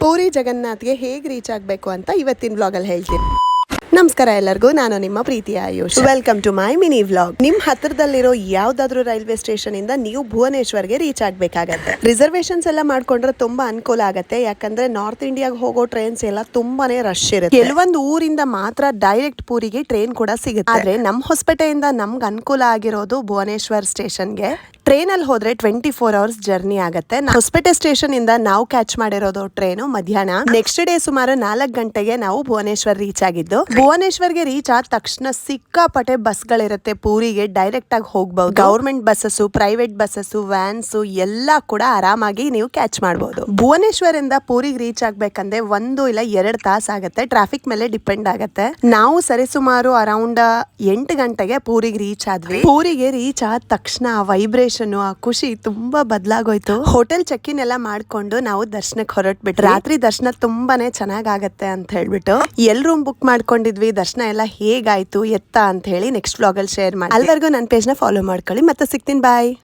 ಪೂರಿ ಜಗನ್ನಾಥ್ಗೆ ಹೇಗೆ ರೀಚ್ ಆಗಬೇಕು ಅಂತ ಇವತ್ತಿನ ವ್ಲಾಗಲ್ಲಿ ಹೇಳ್ತೀನಿ. ನಮಸ್ಕಾರ ಎಲ್ಲರಿಗೂ, ನಾನು ನಿಮ್ಮ ಪ್ರೀತಿಯ Ayush. Welcome to my mini vlog. ನಿಮ್ ಹತ್ರದಲ್ಲಿರೋ ಯಾವ್ದಾದ್ರು ರೈಲ್ವೆ ಸ್ಟೇಷನ್ ಇಂದ ನೀವು ಭುವನೇಶ್ವರ್ಗೆ ರೀಚ್ ಆಗ್ಬೇಕಾಗತ್ತೆ. ರಿಸರ್ವೇಶನ್ಸ್ ಎಲ್ಲ ಮಾಡ್ಕೊಂಡ್ರೆ ತುಂಬಾ ಅನುಕೂಲ ಆಗತ್ತೆ. ಯಾಕಂದ್ರೆ ನಾರ್ತ್ ಇಂಡಿಯಾಗೆ ಹೋಗೋ ಟ್ರೈನ್ಸ್ ಎಲ್ಲ ತುಂಬಾನೇ ರಶ್ ಇರುತ್ತೆ. ಕೆಲವೊಂದು ಊರಿಂದ ಮಾತ್ರ ಡೈರೆಕ್ಟ್ ಪೂರಿಗೆ ಟ್ರೈನ್ ಕೂಡ ಸಿಗುತ್ತೆ. ಆದ್ರೆ ನಮ್ ಹೊಸಪೇಟೆಯಿಂದ ನಮ್ಗೆ ಅನುಕೂಲ ಆಗಿರೋದು ಭುವನೇಶ್ವರ್ ಸ್ಟೇಷನ್ಗೆ. ಟ್ರೈನ್ ಅಲ್ಲಿ ಹೋದ್ರೆ 24 ಅವರ್ಸ್ ಜರ್ನಿ ಆಗುತ್ತೆ. ಹೊಸಪೇಟೆ ಸ್ಟೇಷನ್ ಇಂದ ನಾವು ಕ್ಯಾಚ್ ಮಾಡಿರೋದು ಟ್ರೈನು ಮಧ್ಯಾಹ್ನ. ನೆಕ್ಸ್ಟ್ ಡೇ ಸುಮಾರು 4 ಗಂಟೆಗೆ ನಾವು ಭುವನೇಶ್ವರ್ ರೀಚ್ ಆಗಿದ್ದು. ಭುವನೇಶ್ವರ್ಗೆ ರೀಚ್ ಆದ ತಕ್ಷಣ ಸಿಕ್ಕಾಪಟ್ಟೆ ಬಸ್ಗಳಿರುತ್ತೆ. ಪೂರಿಗೆ ಡೈರೆಕ್ಟ್ ಆಗಿ ಹೋಗಬಹುದು. Government buses, private buses, wands ಎಲ್ಲ ಕೂಡ ಆರಾಮಾಗಿ ನೀವು ಕ್ಯಾಚ್ ಮಾಡಬಹುದು. ಭುವನೇಶ್ವರ್ ಇಂದ ಪೂರಿಗೆ ರೀಚ್ ಆಗ್ಬೇಕಂದ್ರೆ 1 ಇಲ್ಲ 2 ತಾಸು ಆಗುತ್ತೆ. ಟ್ರಾಫಿಕ್ ಮೇಲೆ ಡಿಪೆಂಡ್ ಆಗುತ್ತೆ. ನಾವು ಸರಿಸುಮಾರು ಅರೌಂಡ್ 8 ಗಂಟೆಗೆ ಪೂರಿಗೆ ರೀಚ್ ಆದ್ವಿ. ಪೂರಿಗೆ ರೀಚ್ ಆದ ತಕ್ಷಣ ವೈಬ್ರೇಷನ್, ಆ ಖುಷಿ ತುಂಬಾ ಬದಲಾಗೋಯ್ತು. ಹೋಟೆಲ್ ಚೆಕ್ ಇನ್ ಎಲ್ಲ ಮಾಡ್ಕೊಂಡು ನಾವು ದರ್ಶನಕ್ಕೆ ಹೊರಟ್ಬಿಟ್ಟು ರಾತ್ರಿ ದರ್ಶನ ತುಂಬಾನೇ ಚೆನ್ನಾಗತ್ತೆ ಅಂತ ಹೇಳ್ಬಿಟ್ಟು ಎಲ್ ರೂಮ್ ಬುಕ್ ಮಾಡ್ಕೊಂಡಿದ್ವಿ. ದರ್ಶನ ಎಲ್ಲ ಹೇಗಾಯ್ತು ಎತ್ತ ಅಂತ ಹೇಳಿ ನೆಕ್ಸ್ಟ್ ವ್ಲಾಗ್ ಅಲ್ಲಿ ಶೇರ್ ಮಾಡಿ. ಅಲ್ಲಿವರೆಗೂ ನನ್ನ ಪೇಜ್ ನ ಫಾಲೋ ಮಾಡ್ಕೊಳ್ಳಿ. ಮತ್ತೆ ಸಿಗ್ತೀನಿ, ಬಾಯ್.